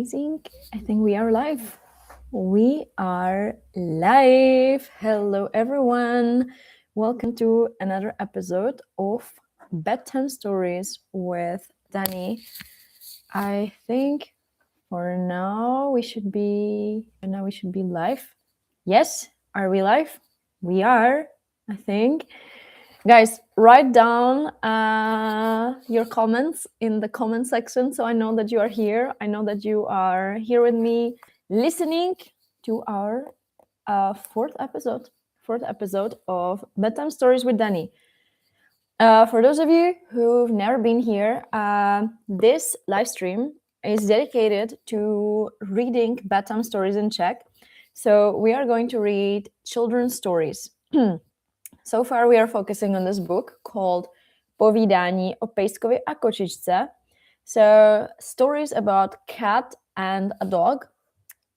Amazing. I think we are live. We are live. Hello, everyone. Welcome to another episode of Bedtime Stories with Dani. I think for now we should be live. Yes, are we live? We are, I think. Guys, write down your comments in the comment section so I know that you are here. I know that you are here with me listening to our fourth episode of Bedtime Stories with Dani. For those of you who've never been here, this live stream is dedicated to reading bedtime stories in Czech. So we are going to read children's stories. So far, we are focusing on this book called Povídání o pejskovi a kočičce. So, stories about cat and a dog.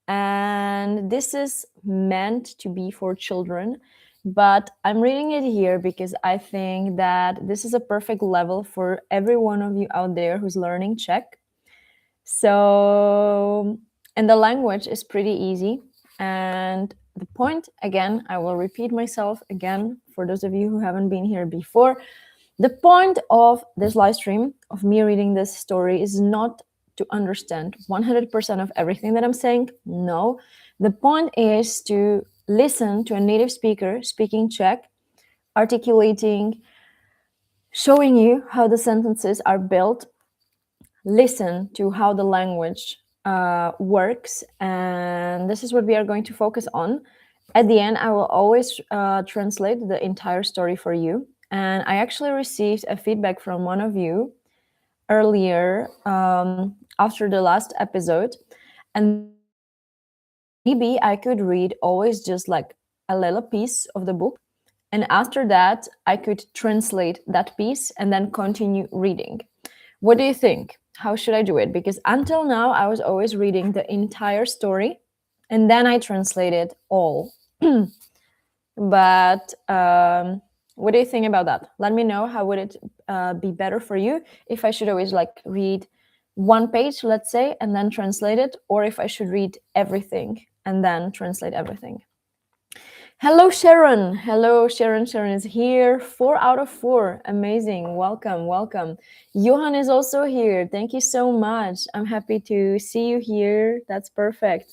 And this is meant to be for children. But I'm reading it here because I think that this is a perfect level for every one of you out there who's learning Czech. So, and the language is pretty easy. And the point, again, I will repeat myself again for those of you who haven't been here before. The point of this live stream, of me reading this story, is not to understand 100% of everything that I'm saying. No. The point is to listen to a native speaker speaking Czech, articulating, showing you how the sentences are built, listen to how the language works, and this is what we are going to focus on. At the end, I will always translate the entire story for you. And I actually received a feedback from one of you earlier after the last episode, and maybe I could read always just like a little piece of the book, and after that I could translate that piece and then continue reading. What do you think? How should I do it? Because until now, I was always reading the entire story and then I translated all. But what do you think about that? Let me know. How would it be better for you if I should always like read one page, let's say, and then translate it, or if I should read everything and then translate everything? Hello, Sharon. Hello, Sharon. Sharon is here. 4 out of 4. Amazing. Welcome, welcome. Johan is also here. Thank you so much. I'm happy to see you here. That's perfect.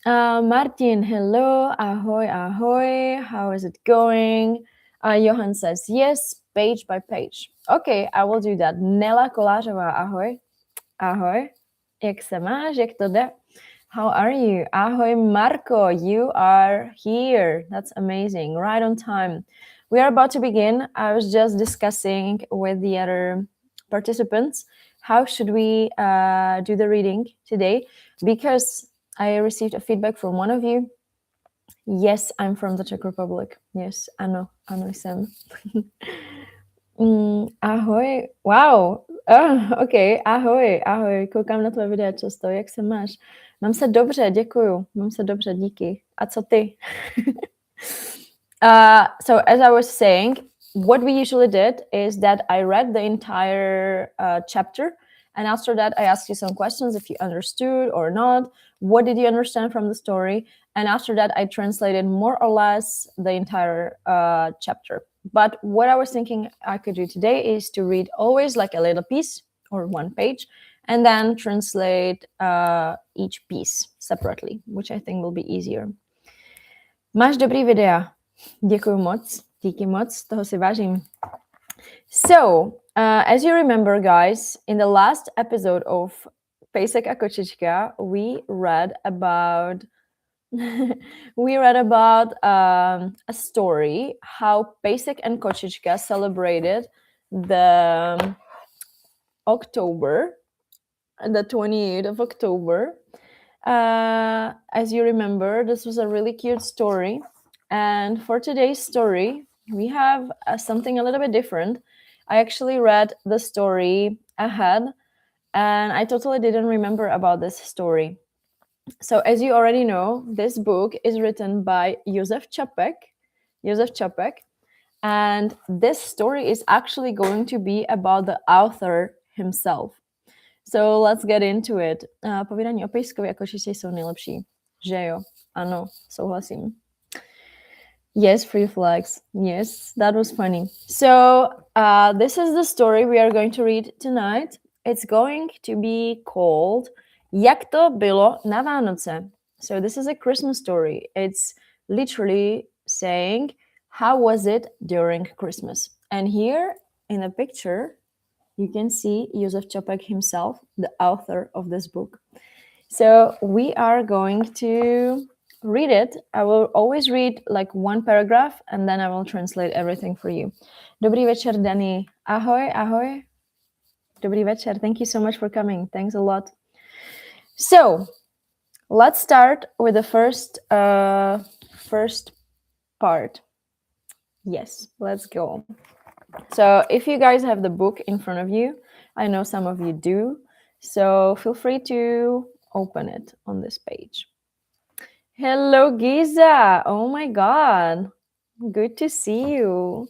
Martin, hello. Ahoj, ahoj. How is it going? Johan says yes, page by page. Okay, I will do that. Nela Kolářová, ahoj. Ahoj. Jak se máš? Jak to jde? How are you? Ahoj, Marco, you are here. That's amazing. Right on time. We are about to begin. I was just discussing with the other participants how should we do the reading today, because I received a feedback from one of you. Yes, I'm from the Czech Republic. Yes, ano jsem. Ahoj. Wow. OK, ahoj. Koukám na tvoje videa často. Jak se máš? Mám se dobře, děkuju. Mám se dobře, díky. A co ty? So as I was saying, what we usually did is that I read the entire chapter, and after that I asked you some questions if you understood or not. What did you understand from the story? And after that I translated more or less the entire chapter. But what I was thinking I could do today is to read always like a little piece or one page, and then translate each piece separately, which I think will be easier. Máš dobrý videa. Děkuju moc. Díky moc, toho si vážím. So, as you remember, guys, in the last episode of Pejsek a kočička, we read about a story how Pejsek and Kočička celebrated the October, the 28th of October. As you remember, this was a really cute story. And for today's story, we have something a little bit different. I actually read the story ahead, and I totally didn't remember about this story. So as you already know, this book is written by Josef Čapek, and this story is actually going to be about the author himself. So let's get into it. Povídání o pejskovi a kočičce jsou nejlepší. Že jo? Ano, souhlasím. Yes, free flags. Yes, that was funny. So this is the story we are going to read tonight. It's going to be called Jak to bylo na Vánoce. So this is a Christmas story. It's literally saying how was it during Christmas. And here in the picture, you can see Josef Čapek himself, the author of this book. So we are going to read it. I will always read like one paragraph and then I will translate everything for you. Dobrý večer, Dani. Ahoj, ahoj. Dobrý večer. Thank you so much for coming. Thanks a lot. So let's start with the first part. Yes, let's go. So if you guys have the book in front of you, I know some of you do, so feel free to open it on this page. Hello, Giza. Oh my God. Good to see you.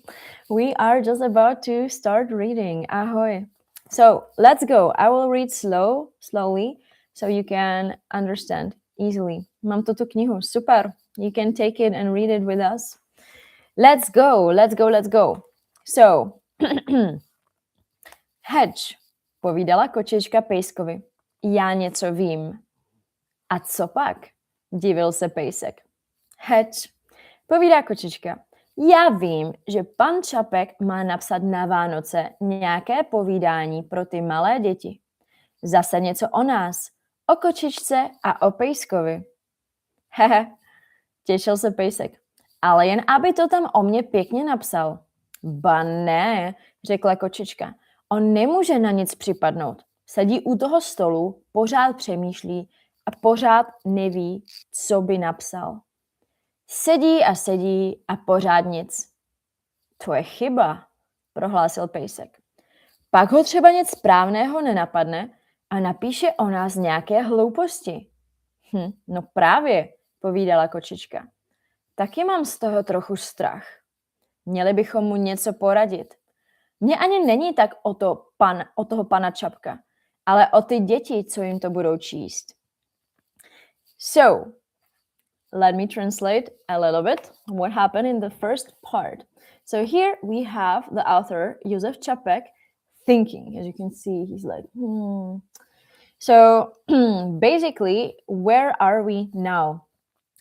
We are just about to start reading. Ahoj. So let's go. I will read slowly, so you can understand easily. Mám tu knihu. Super. You can take it and read it with us. Let's go. Let's go. Let's go. So, Hedge, povídala kočička pejskovi. Já něco vím. A co pak? Divil se pejsek. Hedge, povídá kočička. Já vím, že pan Čapek má napsat na Vánoce nějaké povídání pro ty malé děti. Zase něco o nás, o kočičce a o pejskovi. Hehe, těšil se pejsek. Ale jen aby to tam o mě pěkně napsal. Ba ne, řekla kočička. On nemůže na nic připadnout. Sedí u toho stolu, pořád přemýšlí a pořád neví, co by napsal. Sedí a pořád nic. To je chyba, prohlásil pejsek. Pak ho třeba nic správného nenapadne a napíše o nás nějaké hlouposti. No právě, povídala kočička. Taky mám z toho trochu strach. Měli bychom mu něco poradit. Mně ani není tak o toho pana Čapka, ale o ty děti, co jim to budou číst. So, let me translate a little bit what happened in the first part. So here we have the author, Josef Čapek, thinking. As you can see, he's like, So, basically, where are we now?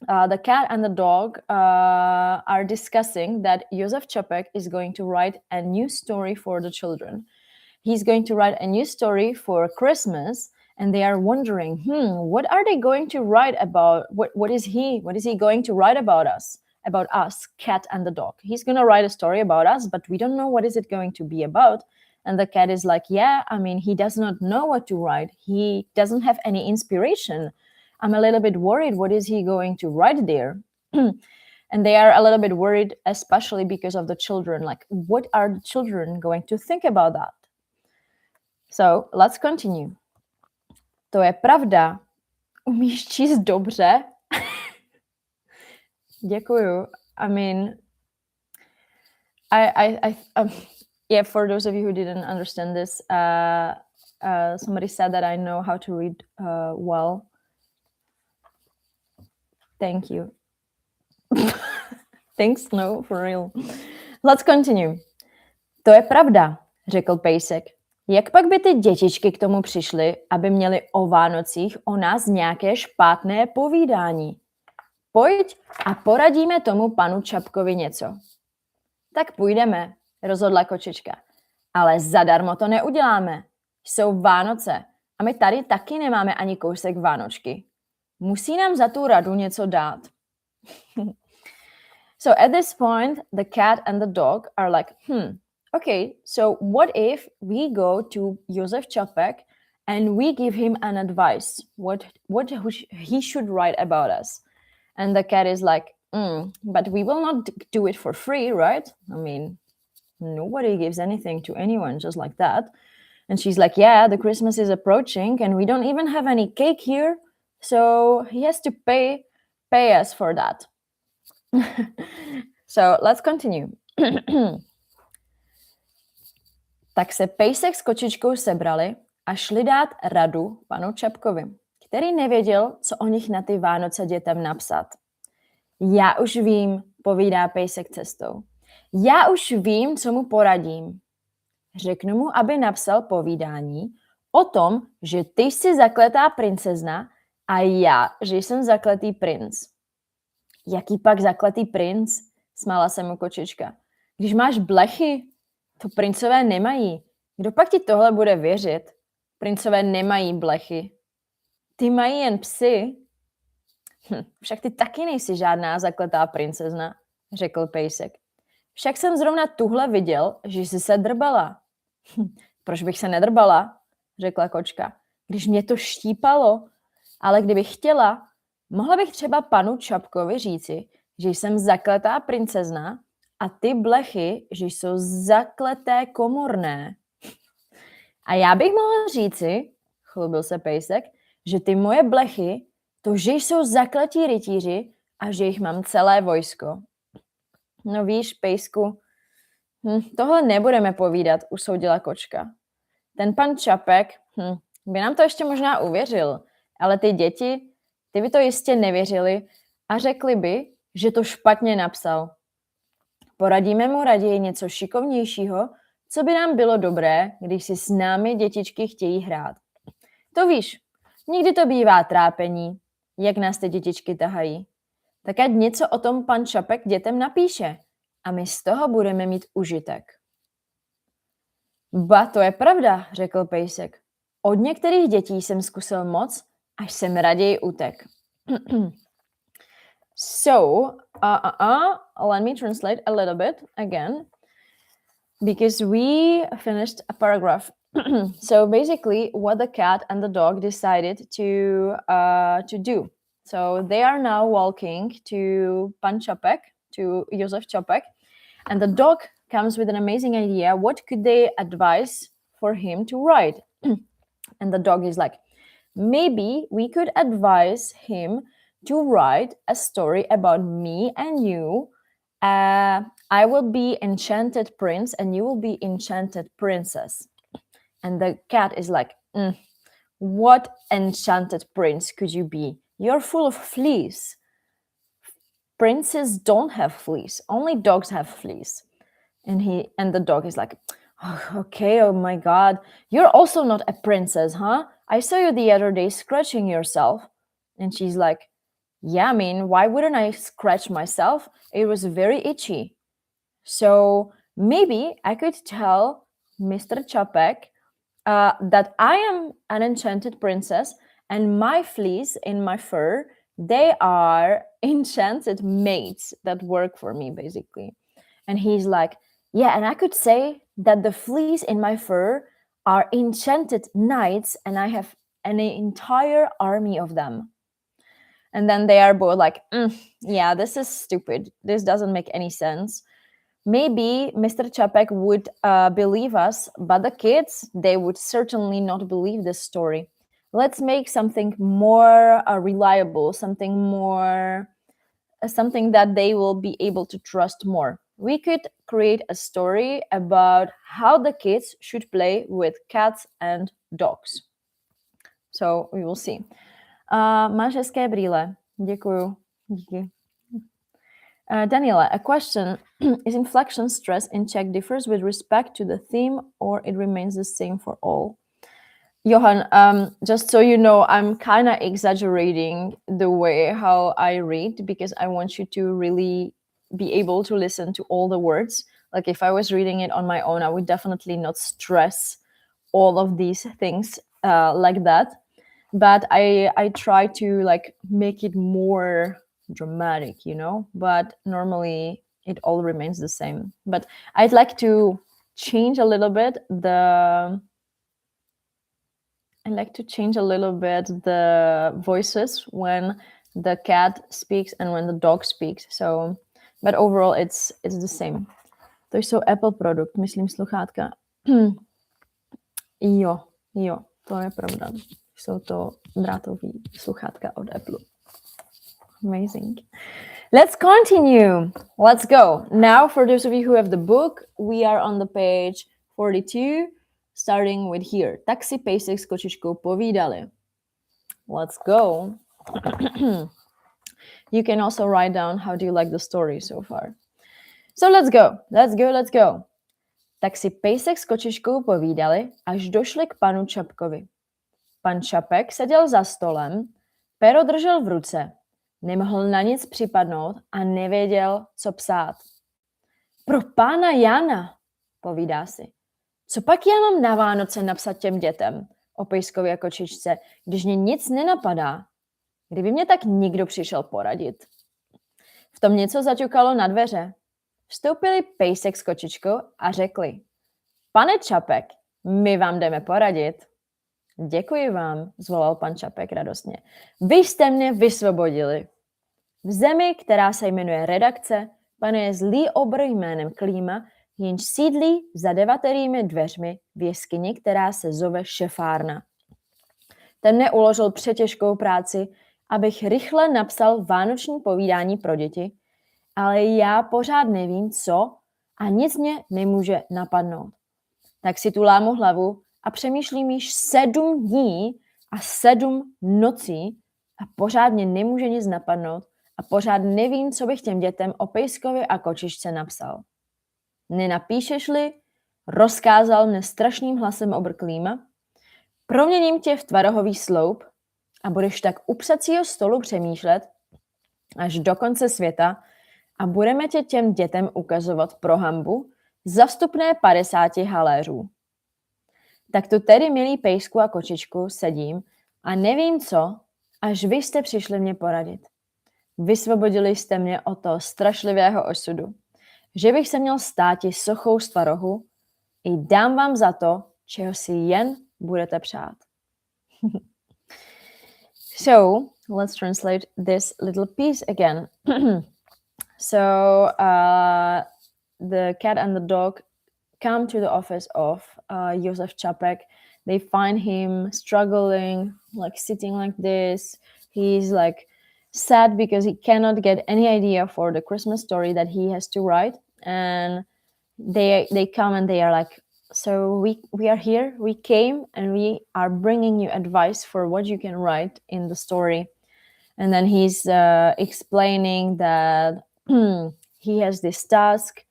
The cat and the dog are discussing that Josef Čapek is going to write a new story for the children. He's going to write a new story for Christmas, and they are wondering, what are they going to write about? What is he going to write about us, cat and the dog? He's going to write a story about us, but we don't know what is it going to be about. And the cat is like, he does not know what to write. He doesn't have any inspiration. I'm a little bit worried. What is he going to write there? And they are a little bit worried, especially because of the children. Like, what are the children going to think about that? So, let's continue. To je pravda. Umíš číst dobře? Děkuju. I mean, yeah, for those of you who didn't understand this, somebody said that I know how to read well. Thank you. Thanks, no, for real. Let's continue. To je pravda, řekl pejsek. Jak pak by ty dětičky k tomu přišly, aby měly o Vánocích o nás nějaké špatné povídání? Pojď a poradíme tomu panu Čapkovi něco. Tak půjdeme, rozhodla kočička. Ale zadarmo to neuděláme. Jsou Vánoce a my tady taky nemáme ani kousek Vánočky. Musí nám za tu radu něco dát. So at this point, the cat and the dog are like, okay, so what if we go to Josef Čapek and we give him an advice, what he should write about us? And the cat is like, but we will not do it for free, right? I mean, nobody gives anything to anyone just like that. And she's like, yeah, the Christmas is approaching and we don't even have any cake here. So he has to pay us for that. So let's continue. Tak se pejsek s kočičkou sebrali a šli dát radu panu Čapkovi, který nevěděl, co o nich na ty Vánoce dětem napsat. Já už vím, povídá pejsek cestou. Já už vím, co mu poradím. Řeknu mu, aby napsal povídání o tom, že ty jsi zakletá princezna a já, že jsem zakletý princ. Jaký pak zakletý princ? Smála se mu kočička. Když máš blechy, to princové nemají. Kdo pak ti tohle bude věřit? Princové nemají blechy. Ty mají jen psy. Však ty taky nejsi žádná zakletá princezna, řekl pejsek. Však jsem zrovna tuhle viděl, že jsi se drbala. Proč bych se nedrbala, řekla kočka, když mě to štípalo. Ale kdybych chtěla, mohla bych třeba panu Čapkovi říci, že jsem zakletá princezna a ty blechy, že jsou zakleté komorné. A já bych mohla říci, chlubil se pejsek, že ty moje blechy, to, že jsou zakletí rytíři a že jich mám celé vojsko. No víš, pejsku, tohle nebudeme povídat, usoudila kočka. Ten pan Čapek, by nám to ještě možná uvěřil, ale ty děti, ty by to jistě nevěřili a řekli by, že to špatně napsal. Poradíme mu raději něco šikovnějšího, co by nám bylo dobré, když si s námi dětičky chtějí hrát. To víš, někdy to bývá trápení, jak nás ty dětičky tahají. Tak ať něco o tom pan Čapek dětem napíše a my z toho budeme mít užitek. Ba, to je pravda, řekl pejsek. Od některých dětí jsem zkusil moc, až jsem raději utek. So, let me translate a little bit again, because we finished a paragraph. So basically, what the cat and the dog decided to do. So they are now walking to Pan Čapek, to Josef Čapek, and the dog comes with an amazing idea. What could they advise for him to write? And the dog is like, maybe we could advise him to write a story about me and you. I will be enchanted prince and you will be enchanted princess. And the cat is like, what enchanted prince could you be? You're full of fleas. Princes don't have fleas. Only dogs have fleas. And the dog is like, okay, oh my God. You're also not a princess, huh? I saw you the other day scratching yourself. And she's like, yeah, I mean, why wouldn't I scratch myself? It was very itchy. So maybe I could tell Mr. Čapek that I am an enchanted princess and my fleas in my fur, they are enchanted maids that work for me, basically. And he's like, yeah, and I could say that the fleas in my fur are enchanted knights and I have an entire army of them. And then they are both like, yeah, this is stupid. This doesn't make any sense. Maybe Mr. Čapek would believe us, but the kids, they would certainly not believe this story. Let's make something more reliable, something that they will be able to trust more. We could create a story about how the kids should play with cats and dogs. So we will see. Máš hezké brýle. Děkuju. Díky. Daniela, a question. Is inflection stress in Czech differs with respect to the theme or it remains the same for all? Johan, just so you know, I'm kind of exaggerating the way how I read because I want you to really be able to listen to all the words. Like if I was reading it on my own, I would definitely not stress all of these things like that. But I try to like make it more dramatic, you know, but normally it all remains the same. But I'd like to change a little bit the voices when the cat speaks and when the dog speaks. So, but overall it's the same. To jsou Apple produkt, myslím sluchátka. Jo, to je pravda. Jsou to drátový sluchátka od Apple. Amazing. Let's continue. Let's go. Now, for those of you who have the book, we are on the page 42. starting with here. Tak si pejsek s kočičkou povídali. Let's go. You can also write down how do you like the story so far. So let's go. Tak si pejsek s kočičkou povídali, až došli k panu Čapkovi. Pan Čapek seděl za stolem, pero držel v ruce. Nemohl na nic připadnout a nevěděl, co psát. Pro pána Jana, povídá si. Co pak já mám na Vánoce napsat těm dětem, o pejskovi a kočičce, když mě nic nenapadá? Kdyby mě tak nikdo přišel poradit. V tom něco zaťukalo na dveře. Vstoupili pejsek s kočičkou a řekli: Pane Čapek, my vám jdeme poradit. Děkuji vám, zvolal pan Čapek radostně. Vy jste mě vysvobodili. V zemi, která se jmenuje redakce, panuje zlý obr jménem Klíma, jenž sídlí za 9 dveřmi v jeskyni, která se zove Šefárna. Ten mě uložil přetěžkou práci, abych rychle napsal vánoční povídání pro děti, ale já pořád nevím, co a nic mě nemůže napadnout. Tak si tu lámu hlavu a přemýšlím již 7 dní a 7 nocí a pořád mě nemůže nic napadnout a pořád nevím, co bych těm dětem o pejskovi a kočičce napsal. Nenapíšeš-li, rozkázal mne strašným hlasem obr Klíma, proměním tě v tvarohový sloup a budeš tak u psacího stolu přemýšlet až do konce světa a budeme tě těm dětem ukazovat pro hanbu za vstupné 50 haléřů. Tak tu tedy, milí pejsku a kočičku, sedím a nevím co, až vy jste přišli mě poradit. Vysvobodili jste mě od toho strašlivého osudu, že bych se měl státi sochou z tvarohu i dám vám za to, čeho si jen budete přát. So, let's translate this little piece again. So, the cat and the dog come to the office of Josef Čapek. They find him struggling, like sitting like this. He's like sad because he cannot get any idea for the Christmas story that he has to write. And they come and they are like, so we are here, we came and we are bringing you advice for what you can write in the story. And then he's explaining that he has this task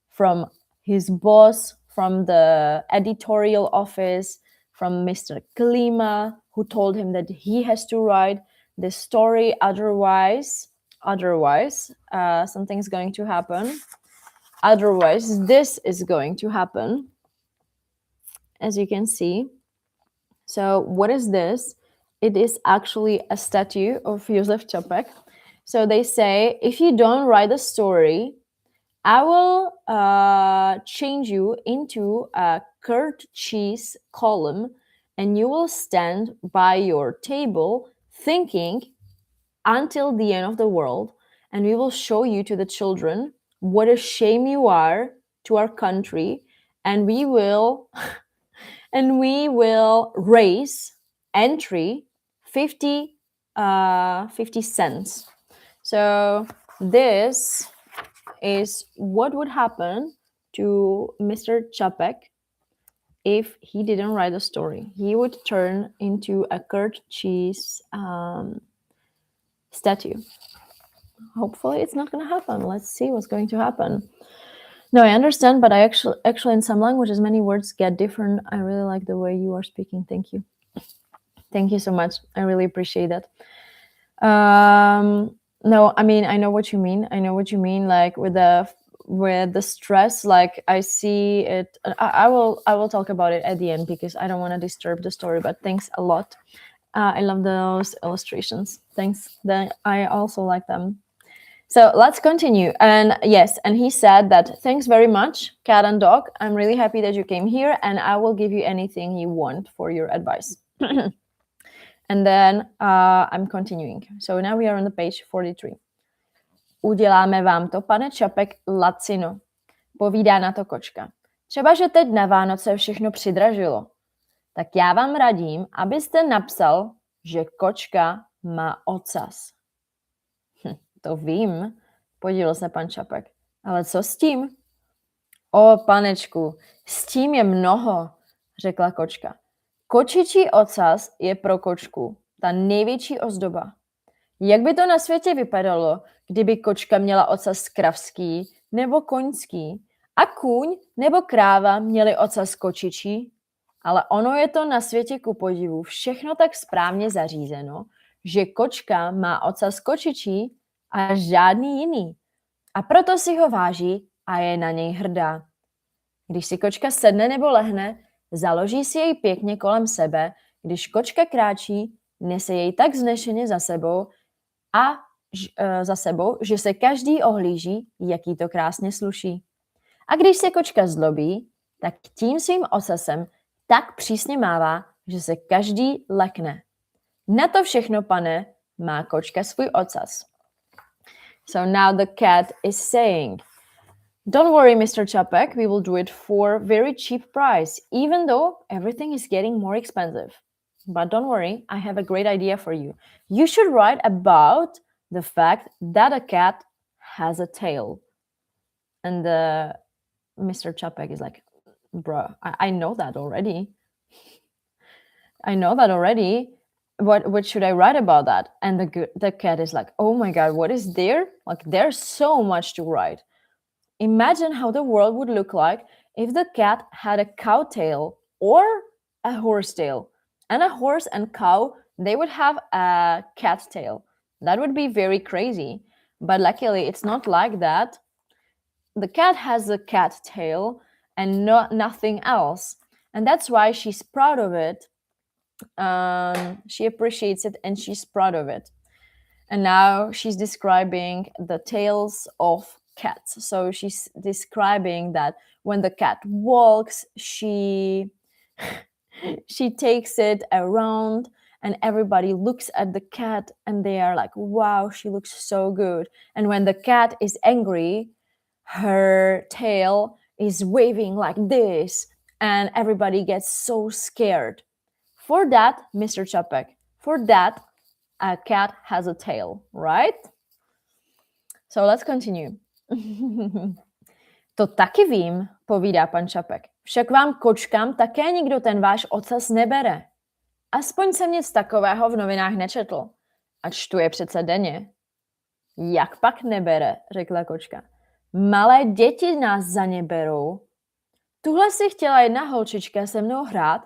from his boss, from the editorial office, from Mr. Klima, who told him that he has to write this story, otherwise something's going to happen. Otherwise, this is going to happen, as you can see. So what is this? It is actually a statue of Josef Čapek. So they say, if you don't write a story, I will change you into a curd cheese column and you will stand by your table thinking until the end of the world, and we will show you to the children what a shame you are to our country, and we will raise entry 50 cents. So this is what would happen to Mr. Čapek if he didn't write a story. He would turn into a curd cheese statue. Hopefully it's not going to happen. Let's see what's going to happen. No, I understand, but I actually in some languages many words get different. I really like the way you are speaking. Thank you. Thank you so much. I really appreciate that. No, I mean, I know what you mean. Like with the stress, like I see it. I will talk about it at the end because I don't want to disturb the story, but thanks a lot. I love those illustrations. Thanks. I also like them. So let's continue. And yes, and he said that thanks very much, cat and dog. I'm really happy that you came here and I will give you anything you want for your advice. And then I'm continuing. So now we are on the page 43. Uděláme vám to, pane Čapek, lacino, povídá na to kočka. Třeba, že teď na Vánoce všechno přidražilo. Tak já vám radím, abyste napsal, že kočka má ocas. To vím, podíval se pan Čapek. Ale co s tím? O, panečku, s tím je mnoho, řekla kočka. Kočičí ocas je pro kočku ta největší ozdoba. Jak by to na světě vypadalo, kdyby kočka měla ocas kravský nebo koňský a kůň nebo kráva měli ocas kočičí? Ale ono je to na světě ku podivu všechno tak správně zařízeno, že kočka má ocas kočičí a žádný jiný. A proto si ho váží a je na něj hrdá. Když si kočka sedne nebo lehne, založí si jej pěkně kolem sebe, když kočka kráčí, nese jej tak vznešeně za sebou, že se každý ohlíží, jaký to krásně sluší. A když se kočka zlobí, tak tím svým ocasem tak přísně mává, že se každý lekne. Na to všechno, pane, má kočka svůj ocas. So now the cat is saying, don't worry, Mr. Čapek, we will do it for very cheap price, even though everything is getting more expensive. But don't worry, I have a great idea for you. You should write about the fact that a cat has a tail. And Mr. Čapek is like, bro, I know that already. I know that already. What should I write about that? And the cat is like, oh my God, what is there? Like, there's so much to write. Imagine how the world would look like if the cat had a cow tail or a horse tail. And a horse and cow, they would have a cat tail. That would be very crazy. But luckily, it's not like that. The cat has a cat tail and nothing else. And that's why she's proud of it. She appreciates it and she's proud of it. And now she's describing the tails of cats. So she's describing that when the cat walks, she takes it around and everybody looks at the cat and they are like, wow, she looks so good. And when the cat is angry, her tail is waving like this and everybody gets so scared. For that, Mr. Čapek, for that, a cat has a tail, right? So let's continue. To taky vím, povídá pan Čapek. Však vám kočkám také nikdo ten váš ocas nebere. Aspoň jsem nic takového v novinách nečetl. A čtu je přece denně. Jak pak nebere, řekla kočka. Malé děti nás za ně berou. Tuhle si chtěla jedna holčička se mnou hrát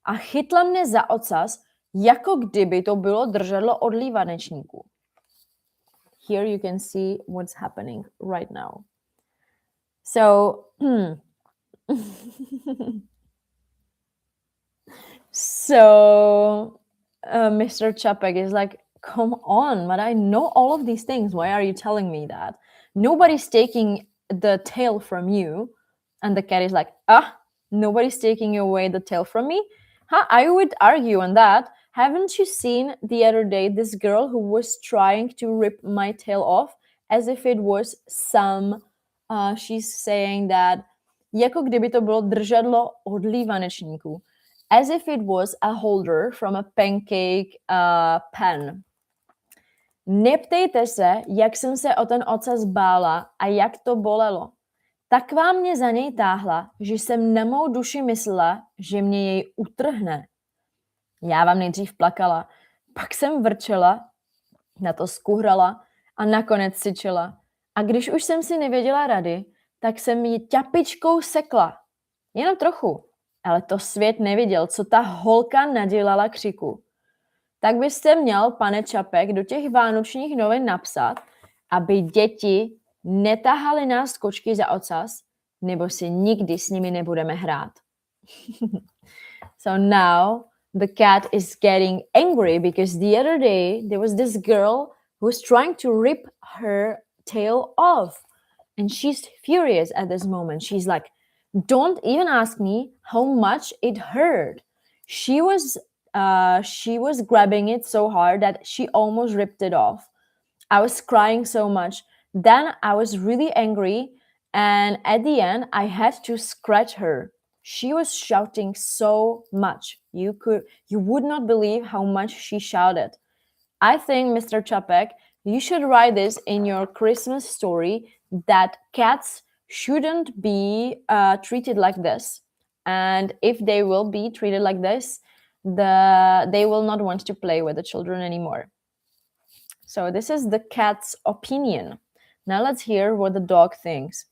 a chytla mne za ocas, jako kdyby to bylo držadlo od lívanečníku. Here you can see what's happening right now. So, Mr. Čapek is like, come on, but I know all of these things. Why are you telling me that? Nobody's taking the tail from you. And the cat is like, nobody's taking away the tail from me? Huh? I would argue on that. Haven't you seen the other day this girl who was trying to rip my tail off as if it was some, she's saying that, jako kdyby to bylo držadlo od lívanečníku, as if it was a holder from a pancake pan. Neptejte se, jak jsem se o ten ocas bála a jak to bolelo. Tak vám mě za něj táhla, že jsem na mou duši myslela, že mě jej utrhne. Já vám nejdřív plakala, pak jsem vrčela, na to skuhrala a nakonec syčela. A když už jsem si nevěděla rady, tak jsem ji ťapičkou sekla. Jenom trochu, ale to svět neviděl, co ta holka nadělala křiku. Tak byste měl, pane Čapek, do těch vánočních novin napsat, aby děti netahali nás kočky za ocas, nebo si nikdy s nimi nebudeme hrát. So now the cat is getting angry because the other day there was this girl who was trying to rip her tail off. And she's furious at this moment. She's like, don't even ask me how much it hurt. She was grabbing it so hard that she almost ripped it off. I was crying so much. Then I was really angry. And at the end, I had to scratch her. She was shouting so much. You would not believe how much she shouted. I think, Mr. Čapek, you should write this in your Christmas story that cats shouldn't be treated like this. And if they will be treated like this, they will not want to play with the children anymore. So this is the cat's opinion. Now let's hear what the dog thinks.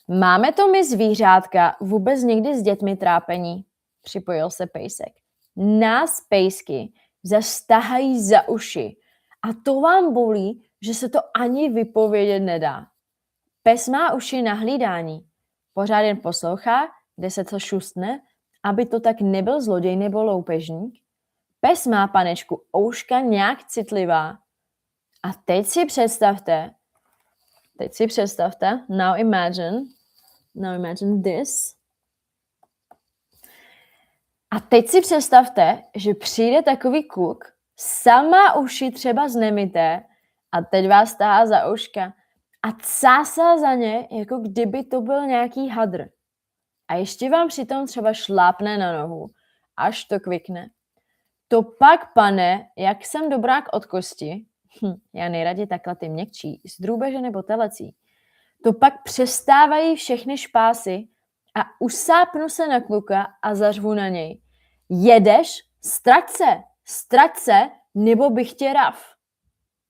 Máme to my zvířátka vůbec někdy s dětmi trápení? Připojil se pejsek. Nás pejsky zastahají za uši a to vám bolí, že se to ani vypovědět nedá. Pes má uši na hlídání. Pořád jen poslouchá, kde se co šustne, aby to tak nebyl zloděj nebo loupežník. Pes má, panečku, ouška nějak citlivá. A teď si představte, now imagine this. A teď si představte, že přijde takový kluk, sama uši třeba znemité a teď vás tahá za ouška a cásá za ně, jako kdyby to byl nějaký hadr. A ještě vám přitom třeba šlápne na nohu, až to kvikne. To pak, pane, jak jsem dobrák od kosti, já nejraději takhle ty měkčí, z drůbeže nebo telecí, to pak přestávají všechny špásy a usápnu se na kluka a zařvu na něj. Jedeš? Strať se, nebo bych tě raf.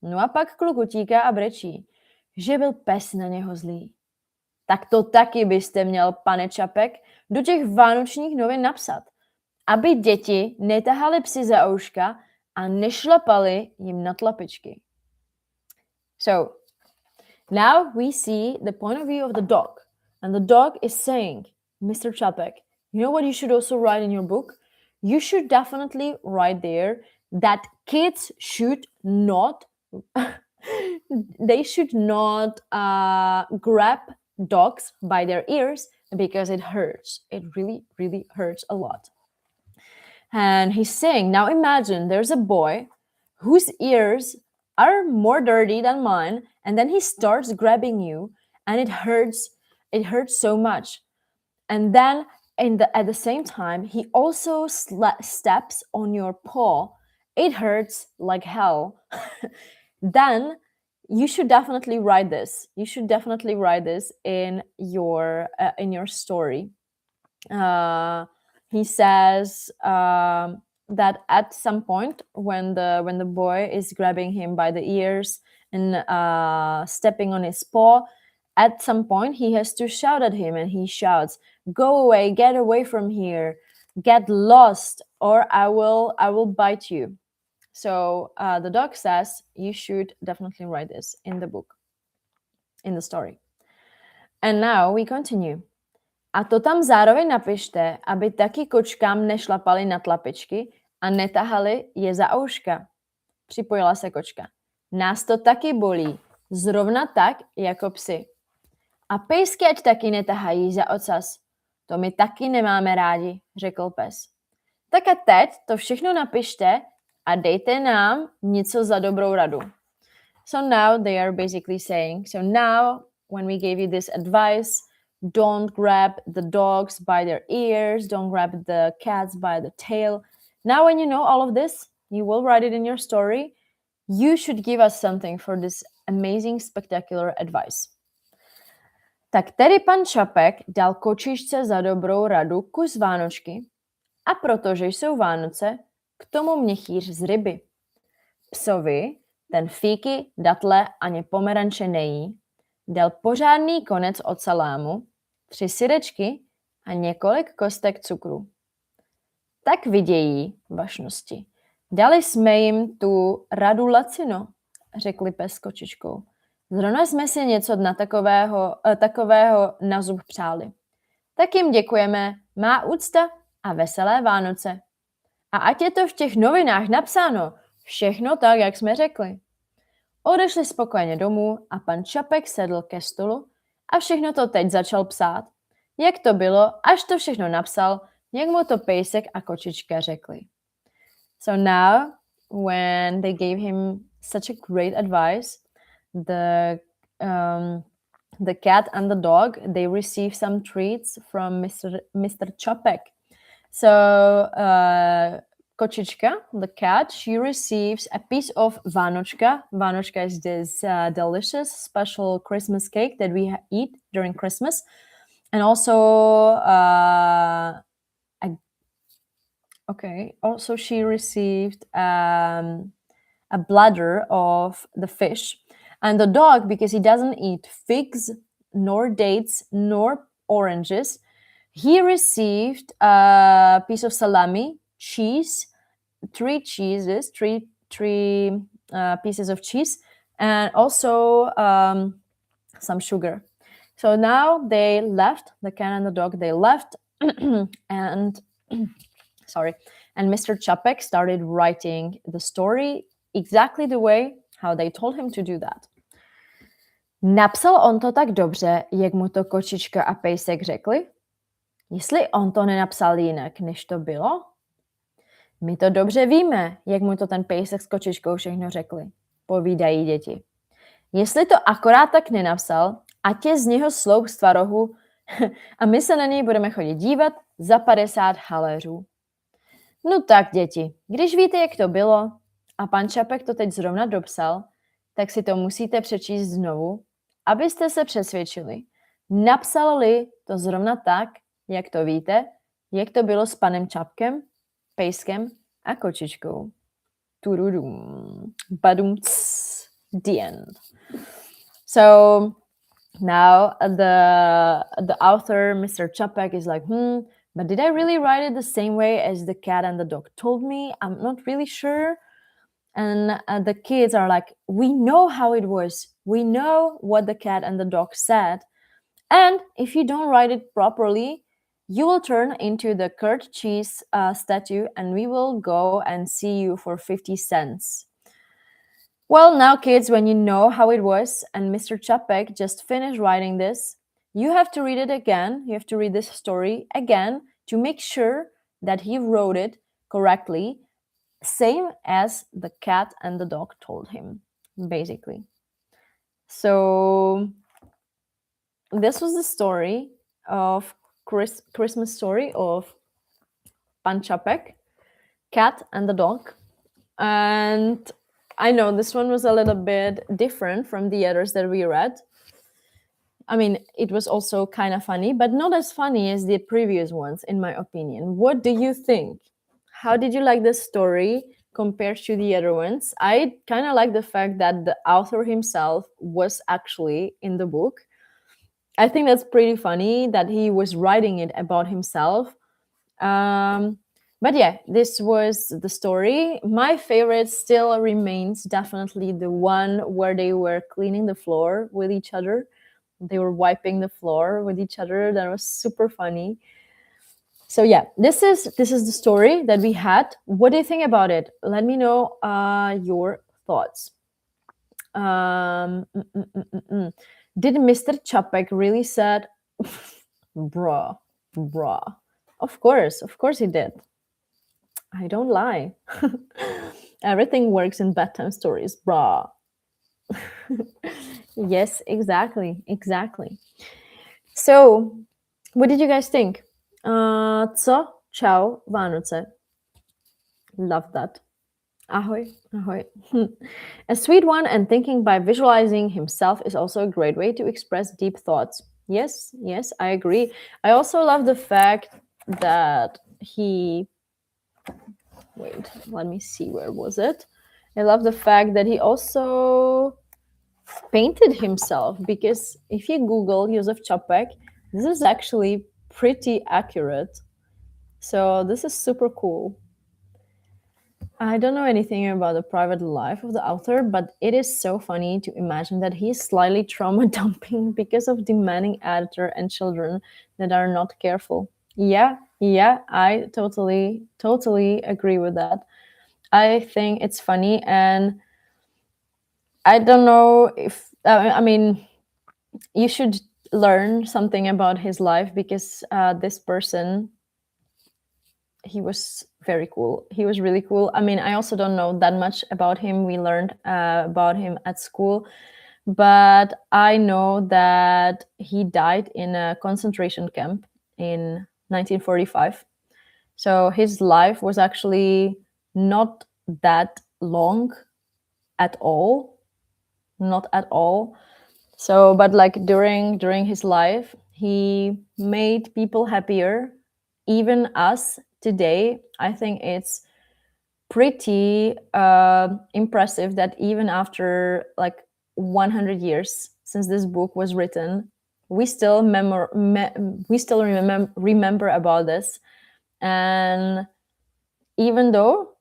No a pak kluk utíká a brečí, že byl pes na něho zlý. Tak to taky byste měl, pane Čapek, do těch vánočních novin napsat, aby děti netahaly psy za ouška a nešlapali jim na tlapičky. So, now we see the point of view of the dog. And the dog is saying, Mr. Čapek, you know what you should also write in your book? You should definitely write there that kids should not grab dogs by their ears because it hurts. It really, really hurts a lot. And he's saying, now imagine there's a boy whose ears are more dirty than mine, and then he starts grabbing you, and it hurts so much. And then at the same time, he also steps on your paw. It hurts like hell. Then you should definitely write this. You should definitely write this in your story. He says that at some point when the boy is grabbing him by the ears and stepping on his paw, at some point he has to shout at him, and he shouts, "Go away, get away from here, get lost, or I will bite you." So the dog says you should definitely write this in the book, in the story. And now we continue. A to tam zároveň napište, aby taky kočkám nešlapali na tlapičky a netahali je za ouška. Připojila se kočka. Nás to taky bolí, zrovna tak jako psy. A pejsky ať taky netahají za ocas. To my taky nemáme rádi, řekl pes. Tak a teď to všechno napište a dejte nám něco za dobrou radu. So now they are basically saying, so now when we gave you this advice, don't grab the dogs by their ears, don't grab the cats by the tail. Now when you know all of this, you will write it in your story. You should give us something for this amazing, spectacular advice. Tak tedy pan Čapek dal kočičce za dobrou radu kus vánočky a protože jsou Vánoce, k tomu měchýř z ryby. Psovi ten fíky, datle ani pomeranče nejí, dal pořádný konec od salámu, 3 syrečky a několik kostek cukru. Tak vidějí, vašnosti. Dali jsme jim tu radu lacino, řekli pes s kočičkou. Zrovna jsme si něco na takového na zub přáli. Tak jim děkujeme, má úcta a veselé Vánoce. A ať je to v těch novinách napsáno, všechno tak, jak jsme řekli. Odešli spokojeně domů a pan Čapek sedl ke stolu a všechno to teď začal psát. Jak to bylo, až to všechno napsal, jak mu to pejsek a kočička řekli. So now, when they gave him such a great advice, the cat and the dog, they received some treats from Mr. Čapek. So Kočička, the cat, she receives a piece of Vánočka. Vánočka is this delicious, special Christmas cake that we eat during Christmas. And also, also she received a bladder of the fish. And the dog, because he doesn't eat figs, nor dates, nor oranges, he received a piece of salami, cheese, three pieces of cheese, and also some sugar. So now they left, the cat and the dog, they left, and sorry, and Mr. Čapek started writing the story exactly the way how they told him to do that. Napsal on to tak dobře, jak mu to kočička a pejsek řekli? Jestli on to nenapsal jinak, než to bylo? My to dobře víme, jak mu to ten pejsek s kočičkou všechno řekli, povídají děti. Jestli to akorát tak nenapsal, ať je z něho sloup z tvarohu a my se na něj budeme chodit dívat za 50 haléřů. No tak, děti, když víte, jak to bylo, a pan Čapek to teď zrovna dopsal, tak si to musíte přečíst znovu, abyste se přesvědčili. Napsal-li to zrovna tak, jak to víte, jak to bylo s panem Čapkem, pejskem a kočičkou. Turudum, badum, tss, the end. So now the author, Mr. Čapek, is like, but did I really write it the same way as the cat and the dog told me? I'm not really sure. And the kids are like, we know how it was. We know what the cat and the dog said. And if you don't write it properly, you will turn into the curd cheese statue and we will go and see you for 50 cents. Well, now, kids, when you know how it was and Mr. Čapek just finished writing this, you have to read it again. You have to read this story again to make sure that he wrote it correctly, same as the cat and the dog told him, basically. So this was the story of Christmas story of Pan Čapek, cat and the dog. And I know this one was a little bit different from the others that we read. I mean, it was also kind of funny, but not as funny as the previous ones, in my opinion. What do you think? How did you like this story compared to the other ones? I kind of like the fact that the author himself was actually in the book. I think that's pretty funny that he was writing it about himself. But yeah, this was the story. My favorite still remains definitely the one where they were cleaning the floor with each other. They were wiping the floor with each other. That was super funny. So yeah, this is the story that we had. What do you think about it? Let me know your thoughts. Did Mr. Čapek really said, bruh? Of course he did. I don't lie. Everything works in bedtime stories, bruh. Yes, exactly. So, what did you guys think? Co? Čau, Vánoce. Love that. Ahoj. A sweet one, and thinking by visualizing himself is also a great way to express deep thoughts. Yes, I agree. I also love the fact that he... Wait, let me see, where was it? I love the fact that he also painted himself, because if you Google Josef Čapek, this is actually pretty accurate. So this is super cool. I don't know anything about the private life of the author, but it is so funny to imagine that he's slightly trauma dumping because of demanding editor and children that are not careful. Yeah, I totally agree with that. I think it's funny, and I don't know if, I mean, you should learn something about his life, because this person, he was very cool. He was really cool. I mean, I also don't know that much about him. We learned about him at school, but I know that he died in a concentration camp in 1945. So his life was actually not that long at all. Not at all. So, but like during his life, He made people happier, even us today. I think it's pretty impressive that even after like 100 years since this book was written, we still remember about this. And even though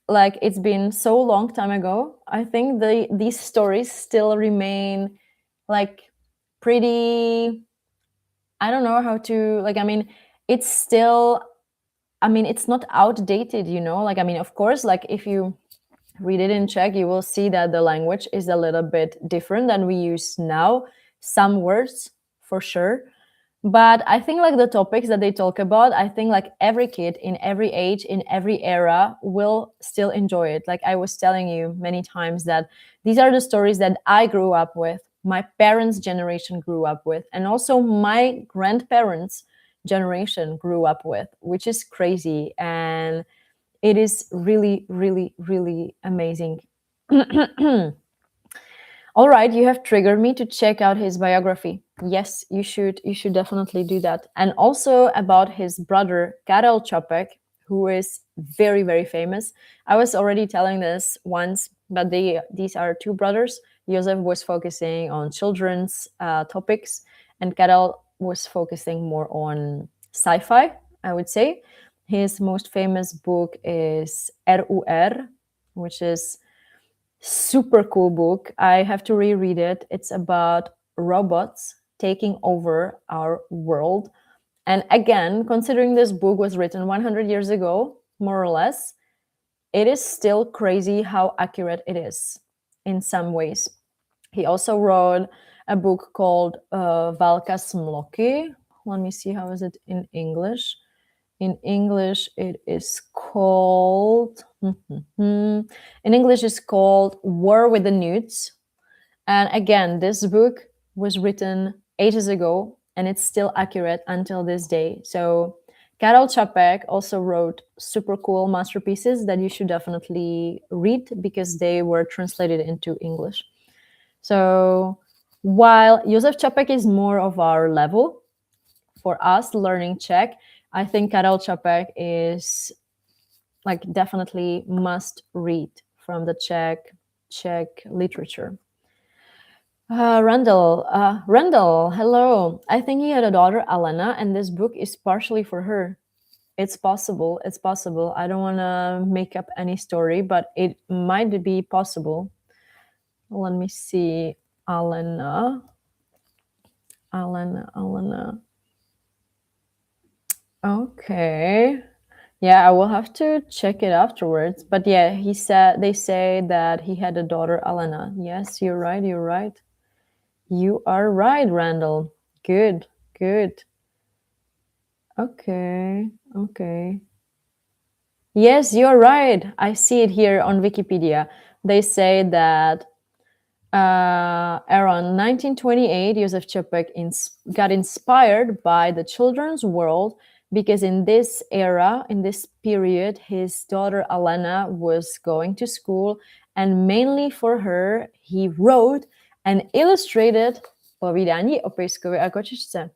like it's been so long time ago, I think these stories still remain like pretty, I don't know how to, like, I mean, it's still, I mean, it's not outdated, you know, like, I mean, of course, like if you read it in Czech, you will see that the language is a little bit different than we use now. Some words for sure. But I think like the topics that they talk about, I think like every kid in every age, in every era will still enjoy it. Like I was telling you many times that these are the stories that I grew up with, my parents' generation grew up with, and also my grandparents' generation grew up with, which is crazy. And it is really, really, really amazing. All right, you have triggered me to check out his biography. Yes, you should. You should definitely do that. And also about his brother Karel Čapek, who is very, very famous. I was already telling this once, but these are two brothers. Josef was focusing on children's topics, and Karel was focusing more on sci-fi, I would say. His most famous book is RUR, which is super cool book. I have to reread it. It's about robots taking over our world. And again, considering this book was written 100 years ago, more or less, it is still crazy how accurate it is in some ways. He also wrote a book called Válka Smloky. Let me see, how is it in English? In English, it is called, in English, it's called War with the Newts. And again, this book was written ages ago and it's still accurate until this day. So Karel Čapek also wrote super cool masterpieces that you should definitely read because they were translated into English. So while Josef Čapek is more of our level for us learning Czech, I think Karel Čapek is like definitely must read from the Czech literature. Randall, hello. I think he had a daughter, Alena, and this book is partially for her. It's possible. It's possible. I don't want to make up any story, but it might be possible. Let me see. Alena. Okay. Yeah, I will have to check it afterwards. But yeah, they say that he had a daughter, Alena. Yes, you're right. You are right, Randall. Good. Okay. Yes, you're right. I see it here on Wikipedia. They say that around 1928, Josef Čapek got inspired by the children's world because in this era, in this period, his daughter Alena was going to school, and mainly for her, he wrote and illustrated povídání o pejskovi a kočičce.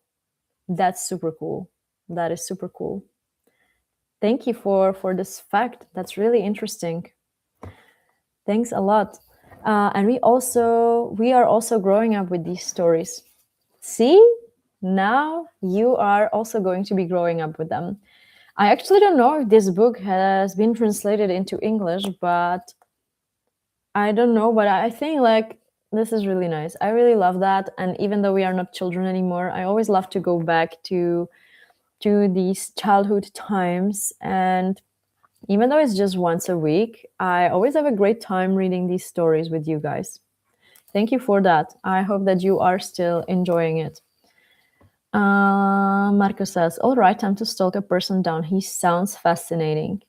That's super cool. That is super cool. Thank you for this fact. That's really interesting. Thanks a lot. And we are also growing up with these stories. See, now you are also going to be growing up with them. I actually don't know if this book has been translated into English, but I don't know. But I think like this is really nice. I really love that. And even though we are not children anymore, I always love to go back to these childhood times. And even though it's just once a week, I always have a great time reading these stories with you guys. Thank you for that. I hope that you are still enjoying it. Marco says, all right, time to stalk a person down. He sounds fascinating.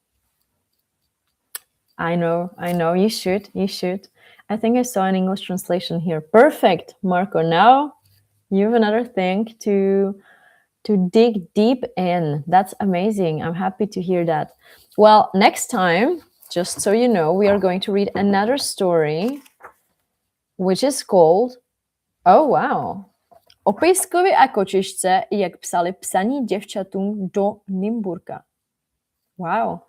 I know. You should. I think I saw an English translation here. Perfect, Marco. Now you have another thing to dig deep in. That's amazing. I'm happy to hear that. Well, next time, just so you know, we are going to read another story, which is called, oh, wow. O pejskovi a kočišce, jak psali psaní děvčatům do Nymburka. Wow.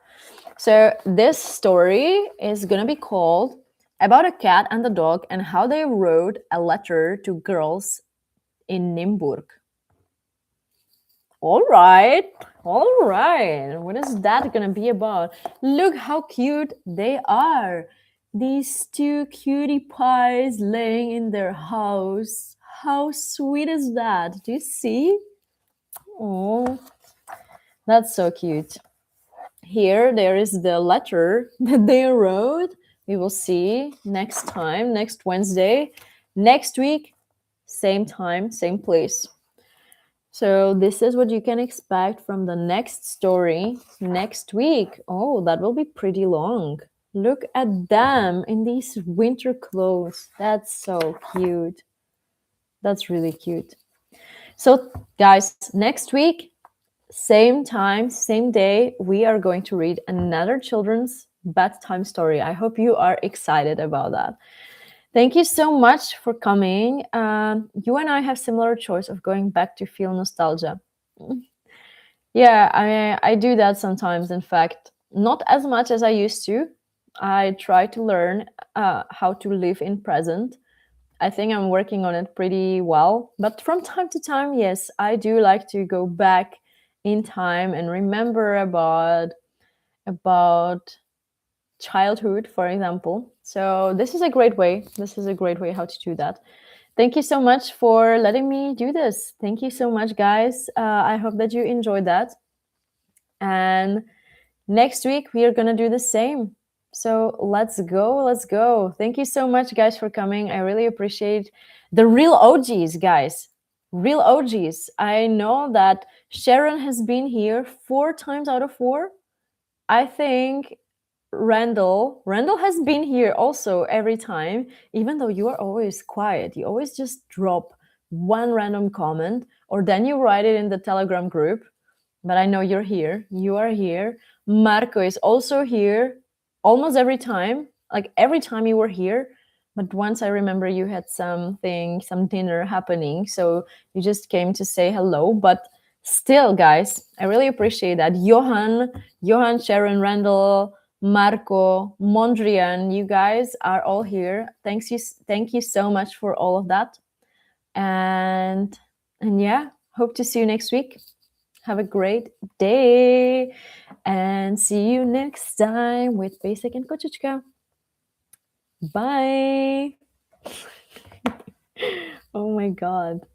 So this story is going to be called About a Cat and a Dog and How They Wrote a Letter to Girls in Nymburk. All right. What is that going to be about? Look how cute they are. These two cutie pies laying in their house. How sweet is that? Do you see? Oh, that's so cute. Here, there is the letter that they wrote. We will see next time, next Wednesday, next week, same time, same place. So this is what you can expect from the next story next week. Oh, that will be pretty long. Look at them in these winter clothes. That's so cute. That's really cute. So guys, next week, same time, same day, we are going to read another children's bedtime story. I hope you are excited about that. Thank you so much for coming. You and I have similar choice of going back to feel nostalgia. Yeah, I do that sometimes. In fact, not as much as I used to. I try to learn how to live in present. I think I'm working on it pretty well. But from time to time, yes, I do like to go back in time and remember about childhood, for example. So this is a great way. This is a great way how to do that. Thank you so much for letting me do this. Thank you so much, guys. I hope that you enjoyed that. And next week, we are going to do the same. So let's go. Thank you so much, guys, for coming. I really appreciate the real OGs, guys. Real OGs. I know that Sharon has been here 4 times out of 4. I think Randall has been here also every time, even though you are always quiet. You always just drop one random comment, or then you write it in the Telegram group. But I know you're here. You are here. Marco is also here almost every time. Like every time you were here. But once I remember you had some dinner happening. So you just came to say hello. But still, guys, I really appreciate that. Johan, Sharon, Randall, Marco, Mondrian, you guys are all here. Thank you so much for all of that. And yeah, hope to see you next week. Have a great day and see you next time with Basic and Kočička. Bye. Oh my God.